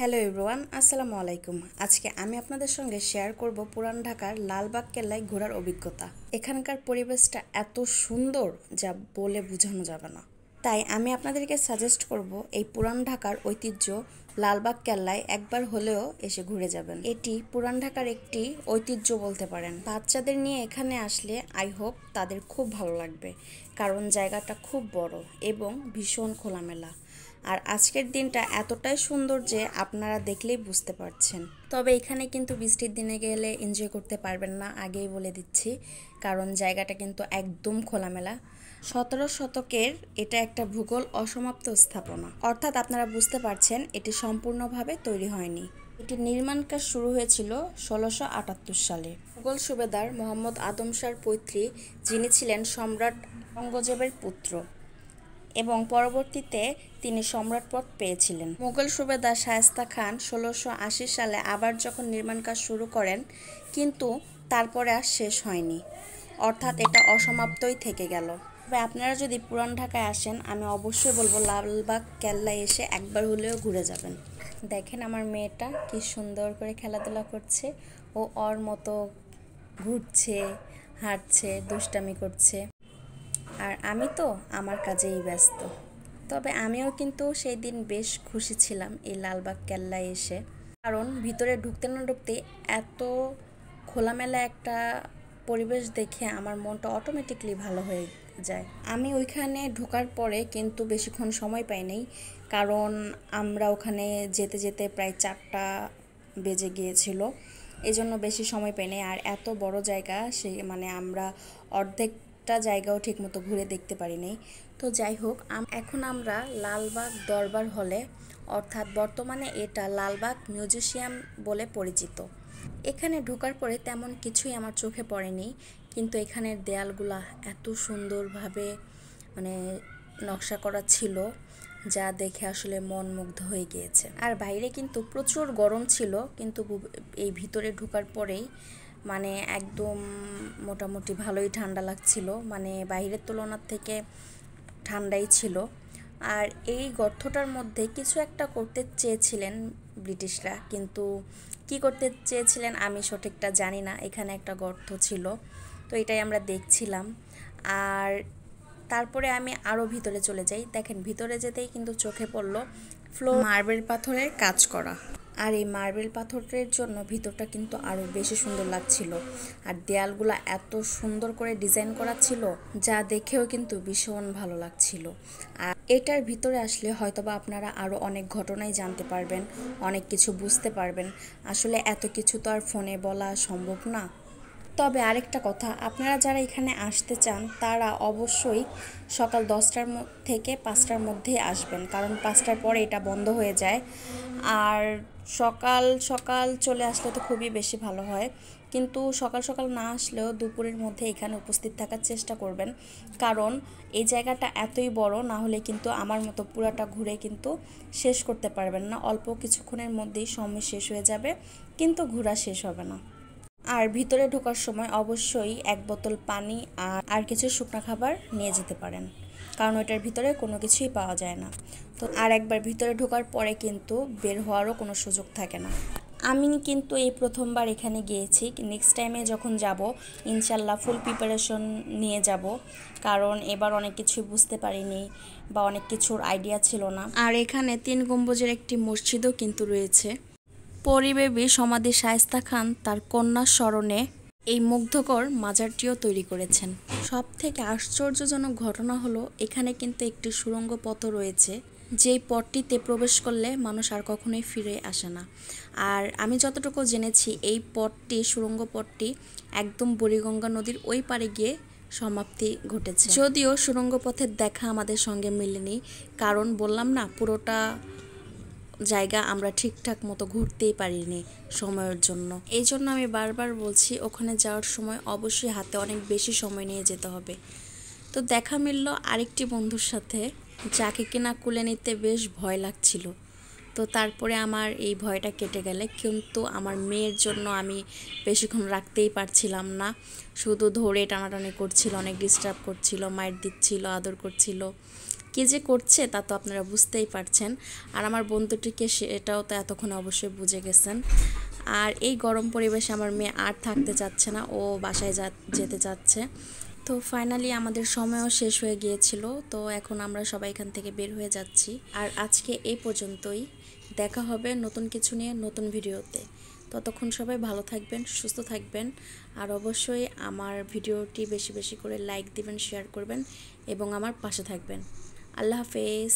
Hello everyone, আসসালামু আলাইকুম। আজকে আমি আপনাদের সঙ্গে শেয়ার করব পুরান ঢাকার লালবাগ কেল্লায় ঘোরার অভিজ্ঞতা। এখানকার পরিবেশটা এত সুন্দর যা বলে বোঝানো যাবে না। তাই আমি আপনাদেরকে সাজেস্ট করব এই পুরান ঢাকার ঐতিহ্য লালবাগ কেল্লায় একবার হলেও এসে ঘুরে যাবেন। এটি পুরান ঢাকার একটি ঐতিহ্য বলতে পারেন। বাচ্চাদের নিয়ে এখানে আসলে আই হোপ তাদের খুব ভালো লাগবে, কারণ জায়গাটা খুব বড় এবং ভীষণ খোলামেলা। আর আজকের দিনটা এতটাই সুন্দর যে আপনারা দেখলেই বুঝতে পারছেন। তবে এখানে কিন্তু বৃষ্টির দিনে গেলে এনজয় করতে পারবেন না, আগেই বলে দিচ্ছি, কারণ জায়গাটা কিন্তু একদম খোলামেলা। 17 শতকের এটা একটা ভূগোল অসমাপ্ত স্থাপনা, অর্থাৎ আপনারা বুঝতে পারছেন এটি সম্পূর্ণভাবে তৈরি হয়নি। এটির নির্মাণ কাজ শুরু হয়েছিল 1678 সালে। মুঘল সুবেদার মোহাম্মদ আদম শাহর পৈতৃক, যিনি ছিলেন সম্রাট আওরঙ্গজেবের পুত্র, এবং পরবর্তীতে তিনি সম্রাট পদ পেয়েছিলেন। মুঘল সুবেদার শায়েস্তা খান 1680 সালে আবার যখন নির্মাণ কাজ শুরু করেন, কিন্তু তারপরে আর শেষ হয়নি, অর্থাৎ এটা অসমাপ্তই থেকে গেল। তবে আপনারা যদি পুরান ঢাকায় আসেন, আমি অবশ্যই বলবো লালবাগ কেল্লায় এসে একবার হলেও ঘুরে যাবেন। দেখেন আমার মেয়েটা কি সুন্দর করে খেলাধুলা করছে, ও ওর মতো ঘুরছে, হাঁটছে, দুষ্টামি করছে, আর আমি তো আমার কাজেই ব্যস্ত। তবে আমিও কিন্তু সেই দিন বেশ খুশি ছিলাম এই লালবাগ কেল্লায় এসে, কারণ ভিতরে ঢুকতে না ঢুকতে এত খোলামেলা একটা পরিবেশ দেখে আমার মনটা অটোমেটিকলি ভালো হয়ে যায়। আমি ওইখানে ঢোকার পরে কিন্তু বেশিক্ষণ সময় পাইনি, কারণ আমরা ওখানে যেতে যেতে প্রায় 4টা বেজে গিয়েছিল, এই জন্য বেশি সময় পাইনি। আর এত বড় জায়গা, সেই আমরা অর্ধেকটা জায়গাও ঠিকমতো ঘুরে দেখতে পারিনি। তো যাই হোক, এখন আমরা লালবাগ দরবার হলে, অর্থাৎ বর্তমানে এটা লালবাগ মিউজিয়াম বলে পরিচিত। এখানে ঢোকার পরে তেমন কিছুই আমার চোখে পড়েনি, কিন্তু এখানের দেয়ালগুলা এত সুন্দরভাবে নকশা করা ছিল, যা দেখে আসলে মন মুগ্ধ হয়ে গিয়েছে। আর বাইরে কিন্তু প্রচুর গরম ছিল, কিন্তু এই ভিতরে ঢোকার পরেই একদম মোটামুটি ভালোই ঠান্ডা লাগছিল, বাইরের তুলনার থেকে ঠান্ডাই ছিল। আর এই গর্তটার মধ্যে কিছু একটা করতে চেয়েছিলেন ব্রিটিশরা, কিন্তু কি করতে চেয়েছিলেন আমি সঠিকটা জানি না। এখানে একটা গর্ত ছিল, তো এটাই আমরা দেখছিলাম। আর তারপরে আমি আরও ভিতরে চলে যাই। দেখেন ভিতরে যেতেই কিন্তু চোখে পড়ল ফ্লোর মার্বেল পাথরের কাজ করা, আর এই মার্বেল পাথরের জন্য ভিতরটা কিন্তু আরও বেশি সুন্দর লাগছিল। আর দেয়ালগুলো এত সুন্দর করে ডিজাইন করা ছিল, যা দেখেও কিন্তু ভীষণ ভালো লাগছিল। আর এটার ভিতরে আসলে হয়তোবা আপনারা আরও অনেক ঘটনাই জানতে পারবেন, অনেক কিছু বুঝতে পারবেন। আসলে এত কিছু তো আর ফোনে বলা সম্ভব না। তবে আরেকটা কথা, আপনারা যারা এখানে আসতে চান তারা অবশ্যই সকাল 10টা থেকে 5টার মধ্যে আসবেন, কারণ 5টার পরে এটা বন্ধ হয়ে যায়। আর সকাল সকাল চলে আসলে তো খুবই বেশি ভালো হয়, কিন্তু সকাল সকাল না আসলেও দুপুরের মধ্যে এখানে উপস্থিত থাকার চেষ্টা করবেন, কারণ এই জায়গাটা এতই বড়, না হলে কিন্তু আমার মতো পুরাটা ঘুরে কিন্তু শেষ করতে পারবেন না। অল্প কিছুক্ষণের মধ্যেই সময় শেষ হয়ে যাবে, কিন্তু ঘোরা শেষ হবে না। আর ভিতরে ঢোকার সময় অবশ্যই 1 বোতল পানি আর কিছু শুকনো খাবার নিয়ে যেতে পারেন, কারণ ওইটার ভিতরে কোনো কিছুই পাওয়া যায় না। তো আর একবার ভিতরে ঢোকার পরে কিন্তু বের হওয়ারও কোনো সুযোগ থাকে না। আমি কিন্তু এই প্রথমবার এখানে গিয়েছি, নেক্সট টাইমে যখন যাব ইনশাল্লাহ ফুল প্রিপারেশন নিয়ে যাব, কারণ এবার অনেক কিছু বুঝতে পারিনি বা অনেক কিছুর আইডিয়া ছিল না। আর এখানে 3 গম্বুজের একটি মসজিদও কিন্তু রয়েছে। পরিবেবী সমাধি শায়েস্তা খান তার কন্যার স্মরণে এই মুগ্ধকর মাজারটিও তৈরি করেছেন। সব থেকে আশ্চর্যজনক ঘটনা হলো, এখানে কিন্তু একটি সুড়ঙ্গ পথ রয়েছে, যেই পথটিতে প্রবেশ করলে মানুষ আর কখনোই ফিরে আসে না। আর আমি যতটুকু জেনেছি, এই পথটি, সুড়ঙ্গ পথটি একদম বুড়িগঙ্গা নদীর ওই পারে গিয়ে সমাপ্তি ঘটেছে। যদিও সুড়ঙ্গ পথের দেখা আমাদের সঙ্গে মেলেনি, কারণ বললাম না, পুরোটা জায়গা আমরা ঠিকঠাক মতো ঘুরতেই পারিনি সময়ের জন্য। এই জন্য আমি বারবার বলছি, ওখানে যাওয়ার সময় অবশ্যই হাতে অনেক বেশি সময় নিয়ে যেতে হবে। তো দেখা মিলল আরেকটি বন্ধুর সাথে, যাকে কিনা কুলে নিতে বেশ ভয় লাগছিল। তো তারপরে আমার এই ভয়টা কেটে গেলে, কিন্তু আমার মেয়ের জন্য আমি বেশিক্ষণ রাখতেই পারছিলাম না, শুধু ধরে টানাটানি করছিল, অনেক ডিস্টার্ব করছিল, মাইর দিচ্ছিল, আদর করছিল। কে যে করছে তা তো আপনারা বুঝতেই পারছেন। আর আমার বন্ধুটিকে সেটাও তো এতক্ষণে অবশ্যই বুঝে গেছেন। আর এই গরম পরিবেশে আমার মেয়ে আর থাকতে চাচ্ছে না, ও বাসায় যেতে চাচ্ছে। তো ফাইনালি আমাদের সময়ও শেষ হয়ে গিয়েছিল, তো এখন আমরা সবাই এখান থেকে বের হয়ে যাচ্ছি। আর আজকে এই পর্যন্তই, দেখা হবে নতুন কিছু নিয়ে নতুন ভিডিওতে। ততক্ষণ সবাই ভালো থাকবেন, সুস্থ থাকবেন, আর অবশ্যই আমার ভিডিওটি বেশি বেশি করে লাইক দিবেন, শেয়ার করবেন এবং আমার পাশে থাকবেন। আল্লাহ হাফেজ।